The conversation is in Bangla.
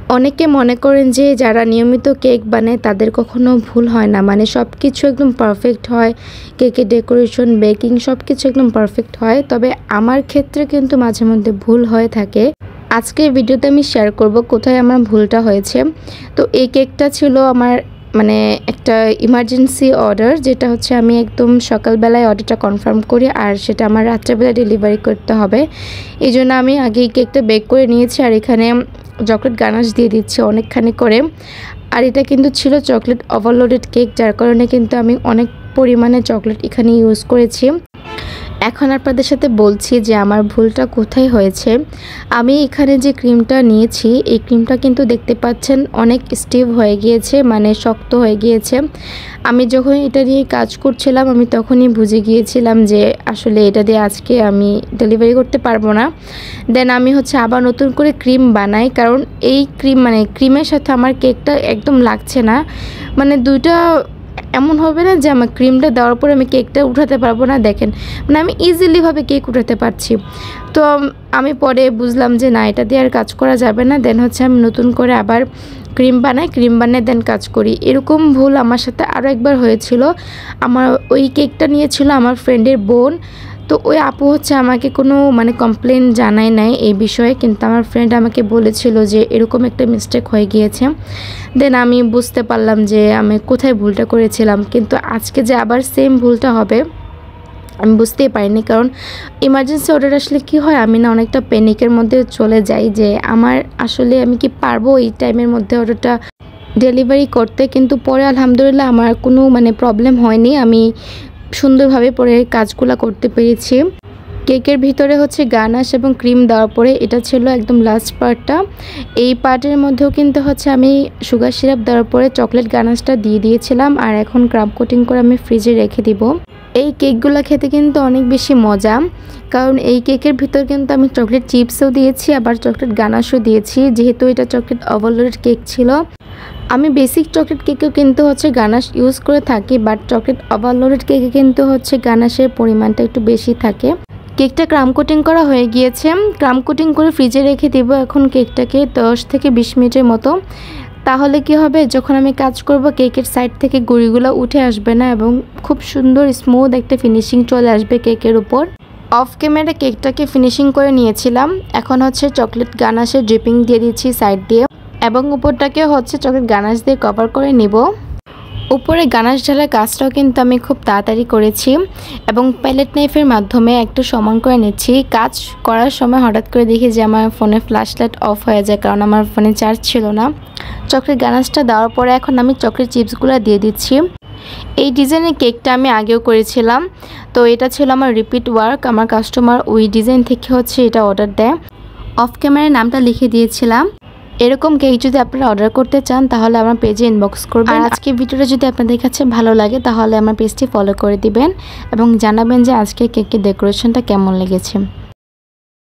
অনেকে মনে করেন যে যারা নিয়মিত কেক বানায় তাদের কখনো ভুল হয় না, মানে সব কিছু একদম পারফেক্ট হয়, কেকের ডেকোরেশন, বেকিং সব কিছু একদম পারফেক্ট হয়। তবে আমার ক্ষেত্রে কিন্তু মাঝে মধ্যে ভুল হয়ে থাকে। আজকের ভিডিওতে আমি শেয়ার করব কোথায় আমার ভুলটা হয়েছে। তো এই কেকটা ছিল আমার মানে একটা ইমার্জেন্সি অর্ডার, যেটা হচ্ছে আমি একদম সকালবেলায় অর্ডারটা কনফার্ম করি আর সেটা আমার রাত্রেবেলা ডেলিভারি করতে হবে। এই জন্য আমি আগে এই কেকটা বেক করে নিয়েছি আর এখানে চকলেট গানাশ দিয়ে দিচ্ছি অনেকখানি করে। আর এটা কিন্তু ছিল চকলেট ওভারলোডেড কেক, যার কারণে কিন্তু আমি অনেক পরিমাণে চকলেট এখানে ইউজ করেছি। এখন আপনাদের সাথে বলছি যে আমার ভুলটা কোথায় হয়েছে। আমি এখানে যে ক্রিমটা নিয়েছি এই ক্রিমটা কিন্তু দেখতে পাচ্ছেন অনেক স্টিফ হয়ে গিয়েছে, মানে শক্ত হয়ে গিয়েছে। আমি যখন এটা নিয়ে কাজ করছিলাম আমি তখনই বুঝে গিয়েছিলাম যে আসলে এটা দিয়ে আজকে আমি ডেলিভারি করতে পারবো না। দেন আমি হচ্ছে আবার নতুন করে ক্রিম বানাই, কারণ এই ক্রিম মানে ক্রিমের সাথে আমার কেকটা একদম লাগছে না। মানে দুইটা এমন হবে না যে আমার ক্রিমটা দেওয়ার পরে আমি কেকটা উঠাতে পারবো না। দেখেন মানে আমি ইজিলিভাবে কেক উঠাতে পারছি। তো আমি পরে বুঝলাম যে না, এটা দিয়ে আর কাজ করা যাবে না। দেন হচ্ছে আমি নতুন করে আবার ক্রিম বানিয়ে দেন কাজ করি। এরকম ভুল আমার সাথে আরও একবার হয়েছিল। আমার ওই কেকটা নিয়েছিল আমার ফ্রেন্ডের বোন। তো ওই আপু হচ্ছে আমাকে কোনো মানে কমপ্লেন জানায় নাই এই বিষয়ে, কিন্তু আমার ফ্রেন্ড আমাকে বলেছিল যে এরকম একটা মিস্টেক হয়ে গিয়েছে। দেন আমি বুঝতে পারলাম যে আমি কোথায় ভুলটা করেছিলাম, কিন্তু আজকে যে আবার সেম ভুলটা হবে আমি বুঝতেই পারিনি। কারণ ইমার্জেন্সি অর্ডার আসলে কি হয়, আমি না অনেকটা প্যানিকের মধ্যে চলে যাই যে আমার আসলে আমি কি পারবো এই টাইমের মধ্যে অর্ডারটা ডেলিভারি করতে। কিন্তু পরে আলহামদুলিল্লাহ আমার কোনো মানে প্রবলেম হয়নি, আমি সুন্দরভাবে পরে কাজগুলো করতে পেরেছি। কেকের ভিতরে হচ্ছে গানাশ এবং ক্রিম দেওয়ার পরে এটা ছিল একদম লাস্ট পার্টটা। এই পার্টের মধ্যেও কিন্তু হচ্ছে আমি সুগার সিরাপ দেওয়ার পরে চকলেট গানাশটা দিয়ে দিয়েছিলাম আর এখন ক্রাম কোটিং করে আমি ফ্রিজে রেখে দিব। এই কেকগুলো খেতে কিন্তু অনেক বেশি মজা, কারণ এই কেকের ভিতর কিন্তু আমি চকলেট চিপসও দিয়েছি আবার চকলেট গানাশও দিয়েছি, যেহেতু এটা চকলেট ওভারলোডেড কেক ছিল। আমি বেসিক চকলেট কেকেও কিন্তু হচ্ছে গানাশ ইউজ করে থাকি, বাট চকলেট ওভারলোডেড কেকে কিন্তু হচ্ছে গানাশের পরিমাণটা একটু বেশি থাকে। কেকটা ক্রাম কোটিং করা হয়ে গিয়েছে, ক্রাম কোটিং করে ফ্রিজে রেখে দেব এখন কেকটাকে 10 থেকে 20 মিনিটের মতো। তাহলে কি হবে, যখন আমি কাজ করব কেকের সাইড থেকে গুঁড়িগুলো উঠে আসবে না এবং খুব সুন্দর স্মুথ একটা ফিনিশিং চলে আসবে কেকের উপর। অফ ক্যামেরা কেকটাকে ফিনিশিং করে নিয়েছিলাম, এখন হচ্ছে চকলেট গানাশের ড্রিপিং দিয়ে দিচ্ছি সাইড দিয়ে এবং উপরটাকে হচ্ছে চকলেট গানাশ দিয়ে কভার করে নিব। উপরে গানাশ ঢালার কাজটাও কিন্তু আমি খুব তাড়াতাড়ি করেছি এবং প্যালেট নাইফের মাধ্যমে একটু সমান করে নিচ্ছি। কাজ করার সময় হঠাৎ করে দেখি যে আমার ফোনে ফ্ল্যাশ লাইট অফ হয়ে যায়, কারণ আমার ফোনে চার্জ ছিল না। চকলেট গানাশটা দেওয়ার পরে এখন আমি চকলেট চিপসগুলো দিয়ে দিচ্ছি। এই ডিজাইনের কেকটা আমি আগেও করেছিলাম, তো এটা ছিল আমার রিপিট ওয়ার্ক। আমার কাস্টমার ওই ডিজাইন থেকে হচ্ছে এটা অর্ডার দেয়। অফ ক্যামেরায় নামটা লিখে দিয়েছিলাম। এরকম কেক যদি আপনারা অর্ডার করতে চান তাহলে আমার পেজে ইনবক্স করবেন। আর আজকে ভিডিওটা যদি আপনাদের কাছে ভালো লাগে তাহলে আমার পেজটি ফলো করে দিবেন এবং জানাবেন যে আজকে কেকের ডেকোরেশনটা কেমন লেগেছে।